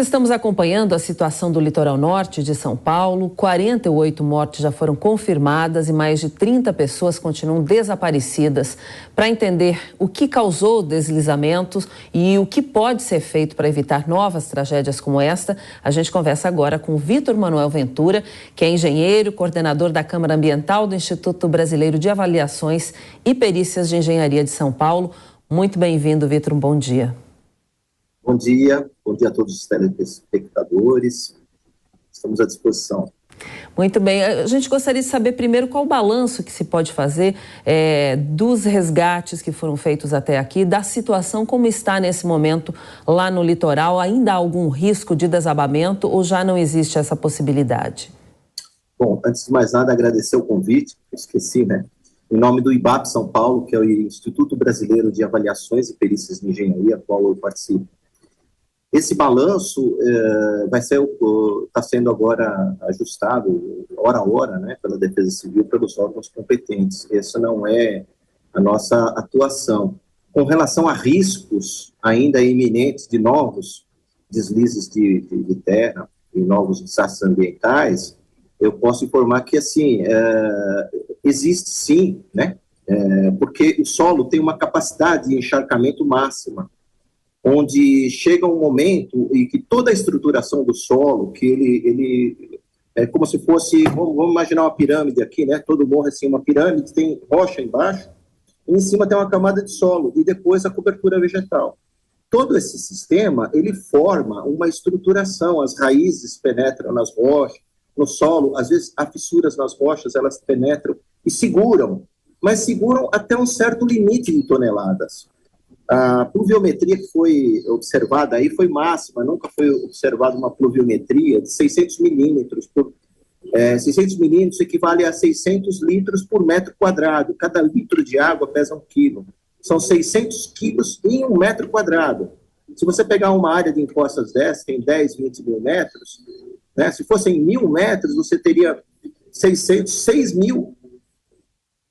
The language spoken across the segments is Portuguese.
Estamos acompanhando a situação do litoral norte de São Paulo. 48 mortes já foram confirmadas e mais de 30 pessoas continuam desaparecidas. Para entender o que causou deslizamentos e o que pode ser feito para evitar novas tragédias como esta, a gente conversa agora com Vitor Manuel Ventura, que é engenheiro, coordenador da Câmara Ambiental do Instituto Brasileiro de Avaliações e Perícias de Engenharia de São Paulo. Muito bem-vindo, Vitor. Um bom dia. Bom dia a todos os telespectadores, estamos à disposição. Muito bem, a gente gostaria de saber primeiro qual o balanço que se pode fazer dos resgates que foram feitos até aqui, da situação como está nesse momento lá no litoral. Ainda há algum risco de desabamento ou já não existe essa possibilidade? Bom, antes de mais nada, agradecer o convite, esqueci, né? Em nome do IBAP São Paulo, que é o Instituto Brasileiro de Avaliações e Perícias de Engenharia, a qual eu participo. Esse balanço está sendo agora ajustado, hora a hora, né, pela Defesa Civil, pelos órgãos competentes. Essa não é a nossa atuação. Com relação a riscos ainda iminentes de novos deslizes de terra e novos desastres ambientais, eu posso informar que, assim, existe sim, né, porque o solo tem uma capacidade de encharcamento máxima, onde chega um momento em que toda a estruturação do solo, que ele é como se fosse, vamos imaginar uma pirâmide aqui, né? Todo morro é assim, uma pirâmide, tem rocha embaixo, e em cima tem uma camada de solo, e depois a cobertura vegetal. Todo esse sistema, ele forma uma estruturação, as raízes penetram nas rochas, no solo, às vezes há fissuras nas rochas, elas penetram e seguram, mas seguram até um certo limite de toneladas. A pluviometria que foi observada aí foi máxima, nunca foi observada uma pluviometria de 600 milímetros. 600 milímetros equivale a 600 litros por metro quadrado. Cada litro de água pesa 1 quilo. São 600 quilos em 1 metro quadrado. Se você pegar uma área de encostas dessa, tem 10, 20 mil metros, né? Se fossem 1.000 metros, você teria 6 mil,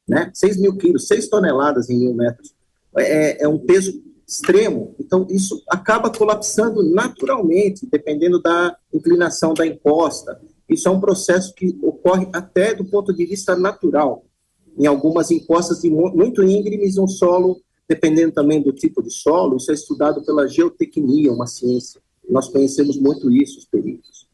né? 6 mil quilos, 6 toneladas em 1.000 metros. É um peso extremo, então isso acaba colapsando naturalmente, dependendo da inclinação da encosta. Isso é um processo que ocorre até do ponto de vista natural. Em algumas encostas muito íngremes, um solo, dependendo também do tipo de solo, isso é estudado pela geotecnia, uma ciência. Nós conhecemos muito isso, os peritos.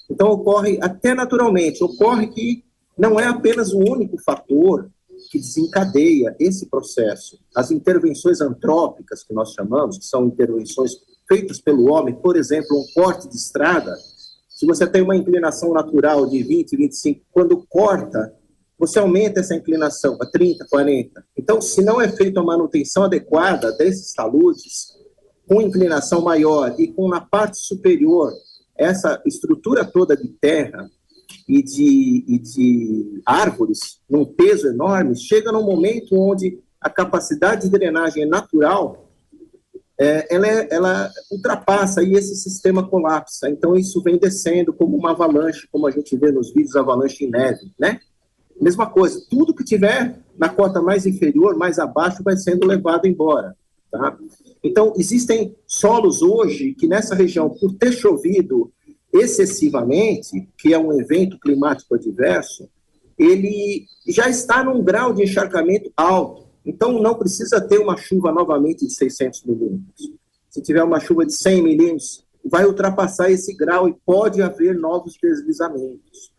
Então ocorre até naturalmente, ocorre que não é apenas o único fator que desencadeia esse processo. As intervenções antrópicas, que nós chamamos, que são intervenções feitas pelo homem, por exemplo, um corte de estrada, se você tem uma inclinação natural de 20, 25, quando corta, você aumenta essa inclinação para 30, 40. Então, se não é feita a manutenção adequada desses taludes, com inclinação maior e com na parte superior essa estrutura toda de terra, e de árvores, num peso enorme, chega num momento onde a capacidade de drenagem natural, ela ultrapassa e esse sistema colapsa. Então, isso vem descendo como uma avalanche, como a gente vê nos vídeos, avalanche em neve, né? Mesma coisa, tudo que tiver na cota mais inferior, mais abaixo, vai sendo levado embora, tá? Então, existem solos hoje que nessa região, por ter chovido excessivamente, que é um evento climático adverso, ele já está num grau de encharcamento alto. Então, não precisa ter uma chuva novamente de 600 milímetros. Se tiver uma chuva de 100 milímetros, vai ultrapassar esse grau e pode haver novos deslizamentos.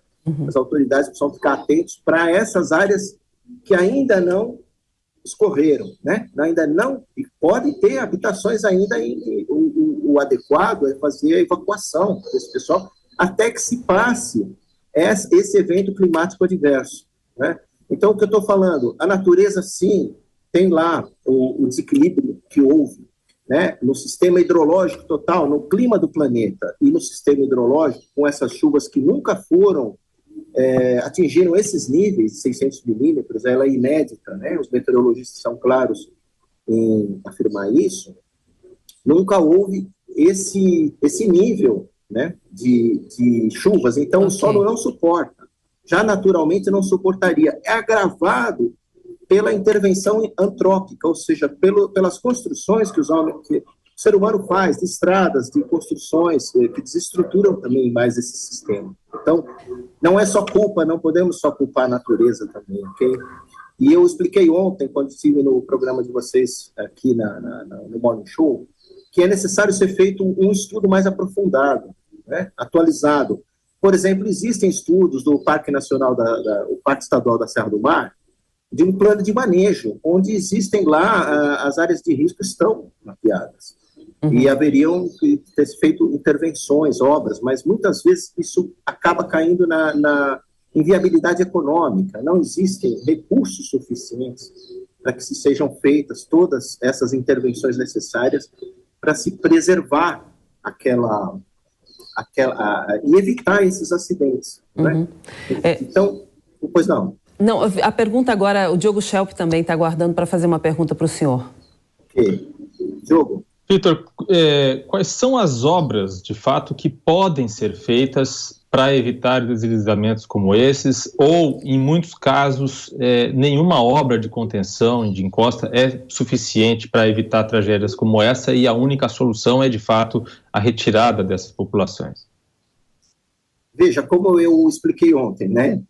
As autoridades precisam ficar atentos para essas áreas que ainda não escorreram, né? Ainda não, e pode ter habitações ainda o adequado é fazer a evacuação desse pessoal até que se passe esse evento climático adverso, né? Então, o que eu estou falando, a natureza, sim, tem lá o desequilíbrio que houve, né? No sistema hidrológico total, no clima do planeta e no sistema hidrológico, com essas chuvas que nunca foram, atingiram esses níveis de 600 milímetros, ela é inédita, né? Os meteorologistas são claros em afirmar isso. Nunca houve esse nível, né, de chuvas, então o solo não suporta, já naturalmente não suportaria. É agravado pela intervenção antrópica, ou seja, pelas construções que os homens, o ser humano faz, de estradas, de construções, que desestruturam também mais esse sistema. Então, não é só culpa, não podemos só culpar a natureza também, ok? E eu expliquei ontem, quando estive no programa de vocês aqui no Morning Show, que é necessário ser feito um estudo mais aprofundado, né, atualizado. Por exemplo, existem estudos do Parque Nacional, o Parque Estadual da Serra do Mar, de um plano de manejo, onde existem lá, as áreas de risco estão mapeadas. E haveriam que ter feito intervenções, obras, mas muitas vezes isso acaba caindo na inviabilidade econômica. Não existem recursos suficientes para que se sejam feitas todas essas intervenções necessárias para se preservar e evitar esses acidentes. Né? Então, pois não. Não, a pergunta agora, o Diogo Schelp também está aguardando para fazer uma pergunta para o senhor. Ok. Diogo. Vitor, quais são as obras, de fato, que podem ser feitas para evitar deslizamentos como esses, ou, em muitos casos, nenhuma obra de contenção, de encosta, é suficiente para evitar tragédias como essa e a única solução é, de fato, a retirada dessas populações? Veja, como eu expliquei ontem, né?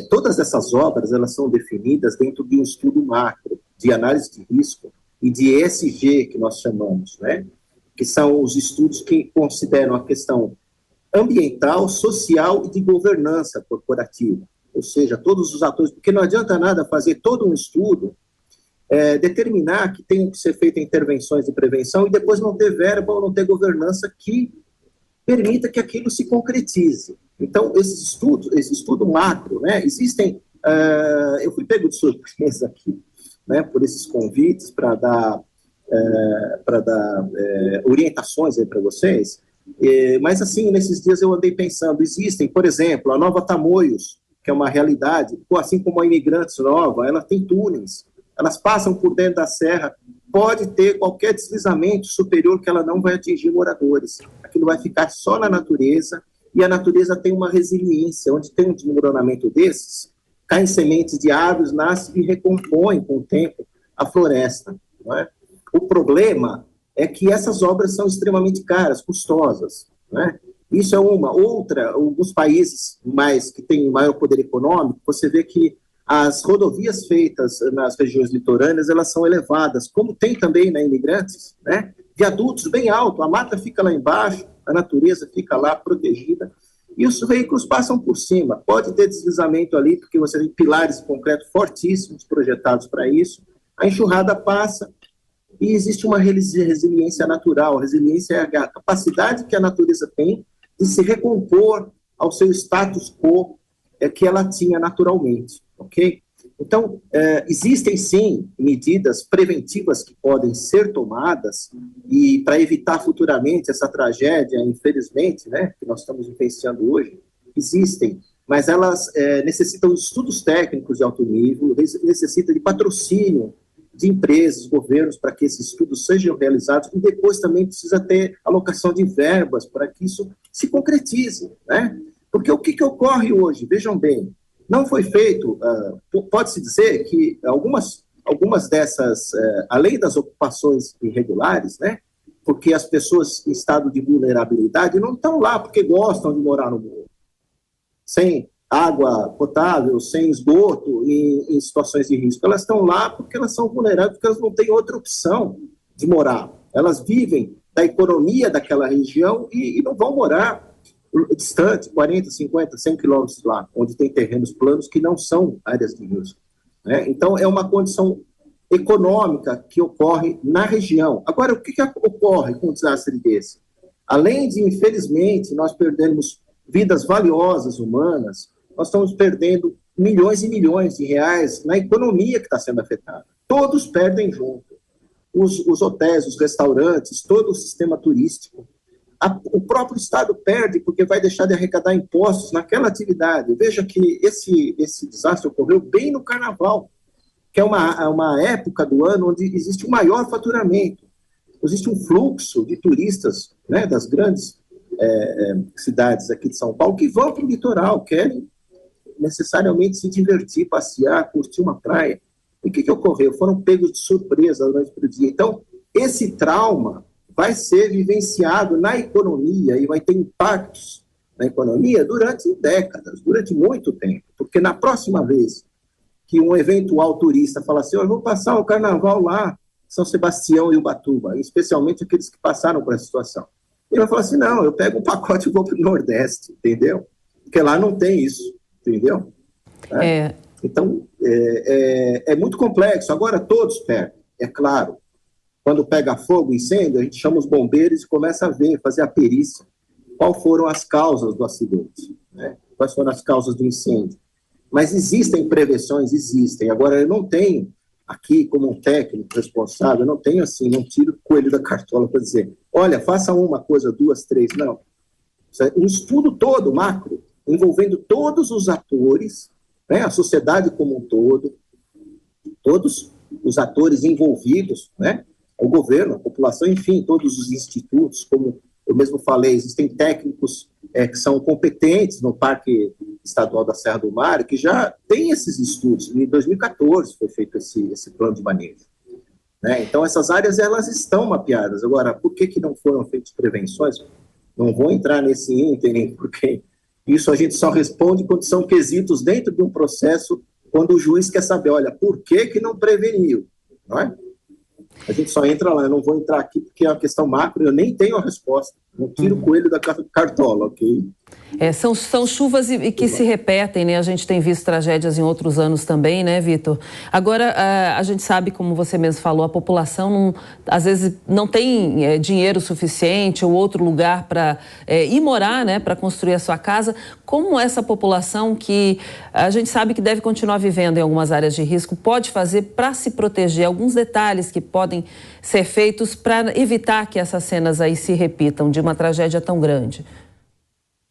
Todas essas obras, elas são definidas dentro de um estudo macro, de análise de risco, e de ESG, que nós chamamos, né? Que são os estudos que consideram a questão ambiental, social e de governança corporativa, ou seja, todos os atores, porque não adianta nada fazer todo um estudo, determinar que tem que ser feitas intervenções de prevenção e depois não ter verba ou não ter governança que permita que aquilo se concretize. Então, esse estudo macro, né, existem, eu fui pego de surpresa aqui, né, por esses convites para dar orientações aí para vocês, mas assim, nesses dias eu andei pensando, existem, por exemplo, a Nova Tamoios, que é uma realidade, assim como a Imigrantes Nova, ela tem túneis, elas passam por dentro da serra, pode ter qualquer deslizamento superior que ela não vai atingir moradores, aquilo vai ficar só na natureza, e a natureza tem uma resiliência, onde tem um desmoronamento desses, caem sementes de árvores, nascem e recompõem com o tempo a floresta. Não é? O problema é que essas obras são extremamente caras, custosas. Não é? Isso é uma. Outra, alguns países que têm maior poder econômico, você vê que as rodovias feitas nas regiões litorâneas, elas são elevadas, como tem também na Imigrantes, né? Viadutos bem altos, a mata fica lá embaixo, a natureza fica lá protegida, e os veículos passam por cima. Pode ter deslizamento ali, porque você tem pilares de concreto fortíssimos projetados para isso, a enxurrada passa, e existe uma resiliência natural. A resiliência é a capacidade que a natureza tem de se recompor ao seu status quo que ela tinha naturalmente, ok? Então, existem sim medidas preventivas que podem ser tomadas e para evitar futuramente essa tragédia, infelizmente, né, que nós estamos vivenciando hoje, existem, mas elas necessitam de estudos técnicos de alto nível, necessitam de patrocínio de empresas, governos, para que esses estudos sejam realizados, e depois também precisa ter alocação de verbas para que isso se concretize, né? Porque o que ocorre hoje, vejam bem, não foi feito, pode-se dizer que algumas dessas, além das ocupações irregulares, né, porque as pessoas em estado de vulnerabilidade não estão lá porque gostam de morar no morro, sem água potável, sem esgoto, em situações de risco. Elas estão lá porque elas são vulneráveis, porque elas não têm outra opção de morar. Elas vivem da economia daquela região e não vão morar distante, 40, 50, 100 quilômetros lá, onde tem terrenos planos que não são áreas de risco. Né? Então, é uma condição econômica que ocorre na região. Agora, o que ocorre com um desastre desse? Além de, infelizmente, nós perdermos vidas valiosas humanas, nós estamos perdendo milhões e milhões de reais na economia que está sendo afetada. Todos perdem junto. Os hotéis, os restaurantes, todo o sistema turístico. O próprio Estado perde porque vai deixar de arrecadar impostos naquela atividade. Veja que esse desastre ocorreu bem no Carnaval, que é uma época do ano onde existe um maior faturamento. Existe um fluxo de turistas, né, das grandes cidades aqui de São Paulo que vão para o litoral, querem necessariamente se divertir, passear, curtir uma praia. E o que ocorreu? Foram pegos de surpresa durante o dia. Então, esse trauma vai ser vivenciado na economia e vai ter impactos na economia durante décadas, durante muito tempo. Porque na próxima vez que um eventual turista fala assim, eu vou passar o carnaval lá, São Sebastião e Ubatuba, especialmente aqueles que passaram por essa situação. Ele vai falar assim, não, eu pego um pacote e vou para o Nordeste, entendeu? Porque lá não tem isso, entendeu? Então, é muito complexo. Agora todos pegam, é claro. Quando pega fogo, incêndio, a gente chama os bombeiros e começa a ver, fazer a perícia. Quais foram as causas do acidente, né? Quais foram as causas do incêndio. Mas existem prevenções, existem. Agora, eu não tenho aqui, como um técnico responsável, eu não tenho assim, não tiro o coelho da cartola para dizer, olha, faça uma coisa, duas, três, não. Isso é um estudo todo, macro, envolvendo todos os atores, né, a sociedade como um todo, todos os atores envolvidos, né, o governo, a população, enfim, todos os institutos, como eu mesmo falei, existem técnicos que são competentes no Parque Estadual da Serra do Mar, que já tem esses estudos. Em 2014 foi feito esse plano de manejo. Né? Então, essas áreas, elas estão mapeadas. Agora, por que não foram feitas prevenções? Não vou entrar nesse ínterim, porque isso a gente só responde quando são quesitos dentro de um processo, quando o juiz quer saber, olha, por que não preveniu? Não é? A gente só entra lá, eu não vou entrar aqui porque é uma questão macro, eu nem tenho a resposta, não tiro o coelho da cartola, ok? São chuvas que se repetem, né? A gente tem visto tragédias em outros anos também, né, Vitor? Agora, a gente sabe, como você mesmo falou, a população às vezes não tem dinheiro suficiente ou outro lugar para ir morar, né, para construir a sua casa. Como essa população que a gente sabe que deve continuar vivendo em algumas áreas de risco pode fazer para se proteger? Alguns detalhes que podem ser feitos para evitar que essas cenas aí se repitam de uma tragédia tão grande.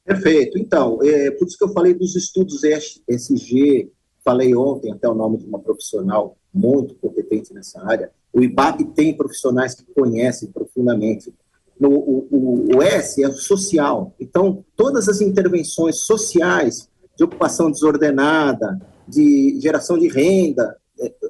Perfeito. Então, por isso que eu falei dos estudos ESG, falei ontem até o nome de uma profissional muito competente nessa área. O IBAP tem profissionais que conhecem profundamente. O S é social. Então, todas as intervenções sociais de ocupação desordenada, de geração de renda,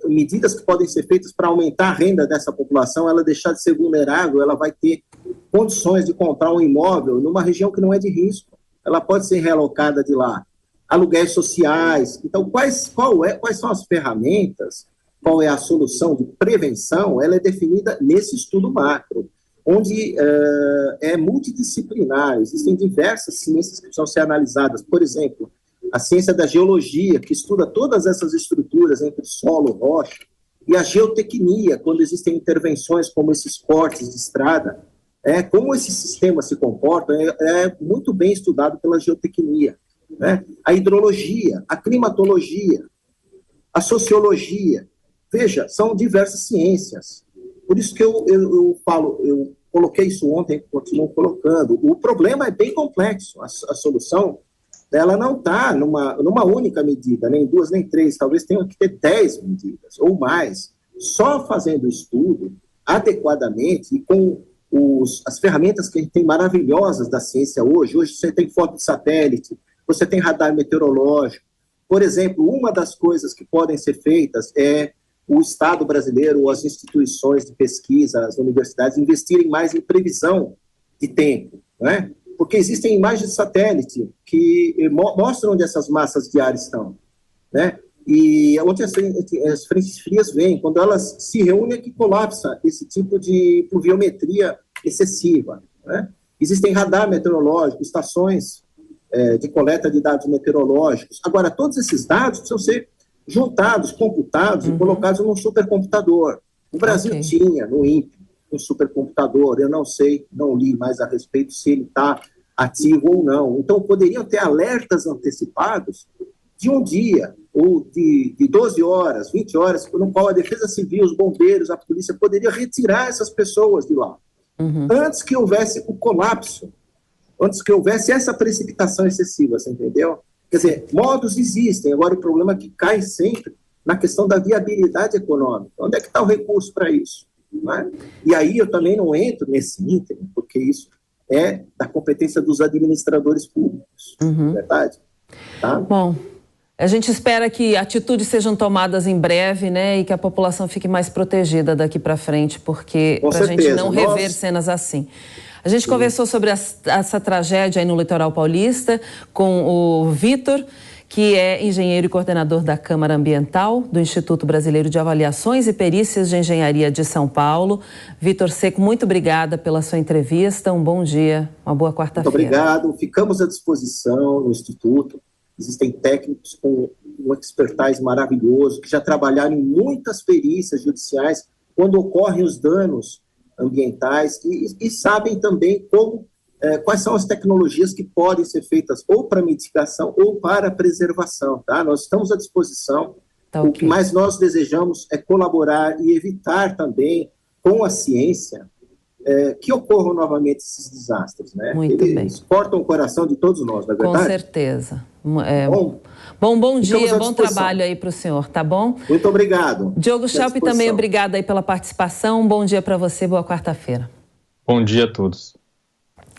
medidas que podem ser feitas para aumentar a renda dessa população, ela deixar de ser vulnerável, ela vai ter condições de comprar um imóvel numa região que não é de risco. Ela pode ser realocada de lá. Aluguéis sociais. Então, quais são as ferramentas, qual é a solução de prevenção? Ela é definida nesse estudo macro, onde é multidisciplinar. Existem diversas ciências que precisam ser analisadas. Por exemplo, a ciência da geologia, que estuda todas essas estruturas entre solo, rocha, e a geotecnia, quando existem intervenções como esses cortes de estrada, como esse sistema se comporta, é muito bem estudado pela geotecnia. Né? A hidrologia, a climatologia, a sociologia. Veja, são diversas ciências. Por isso que eu falo, eu coloquei isso ontem, continuo colocando. O problema é bem complexo. A solução, ela não está numa única medida, nem duas, nem três. Talvez tenha que ter 10 medidas ou mais. Só fazendo estudo adequadamente e com as ferramentas que a gente tem maravilhosas da ciência hoje. Hoje você tem foto de satélite, você tem radar meteorológico. Por exemplo, uma das coisas que podem ser feitas é o Estado brasileiro ou as instituições de pesquisa, as universidades, investirem mais em previsão de tempo, né? Porque existem imagens de satélite que mostram onde essas massas de ar estão, né? E onde as frentes frias vêm, quando elas se reúnem é que colapsa esse tipo de pluviometria excessiva, né? Existem radar meteorológico, estações de coleta de dados meteorológicos. Agora, todos esses dados precisam ser juntados, computados e colocados num supercomputador. O Brasil tinha, no INPE, um supercomputador. Eu não sei, não li mais a respeito se ele está ativo ou não. Então, poderiam ter alertas antecipados de um dia, ou de 12 horas, 20 horas, no qual a Defesa Civil, os bombeiros, a polícia poderia retirar essas pessoas de lá. Antes que houvesse o colapso, antes que houvesse essa precipitação excessiva, você entendeu? Quer dizer, modos existem, agora o problema é que cai sempre na questão da viabilidade econômica. Onde é que está o recurso para isso? Né? E aí eu também não entro nesse ínterim, porque isso é da competência dos administradores públicos, verdade? Tá? Bom, A gente espera que atitudes sejam tomadas em breve, né, e que a população fique mais protegida daqui para frente, porque para a gente não rever cenas assim. A gente conversou sobre essa tragédia aí no litoral paulista com o Vitor, que é engenheiro e coordenador da Câmara Ambiental do Instituto Brasileiro de Avaliações e Perícias de Engenharia de São Paulo. Vitor Seco, muito obrigada pela sua entrevista. Um bom dia, uma boa quarta-feira. Muito obrigado. Ficamos à disposição no Instituto. Existem técnicos com um expertise maravilhoso, que já trabalharam em muitas perícias judiciais quando ocorrem os danos ambientais e sabem também quais são as tecnologias que podem ser feitas ou para mitigação ou para preservação. Tá? Nós estamos à disposição. O que mais nós desejamos é colaborar e evitar também, com a ciência, que ocorram novamente esses desastres, né? Eles cortam o coração de todos nós, não é verdade? Com certeza. Bom dia, bom trabalho aí para o senhor, tá bom? Muito obrigado. Diogo Schelp também, obrigado aí pela participação. Bom dia para você, boa quarta-feira. Bom dia a todos.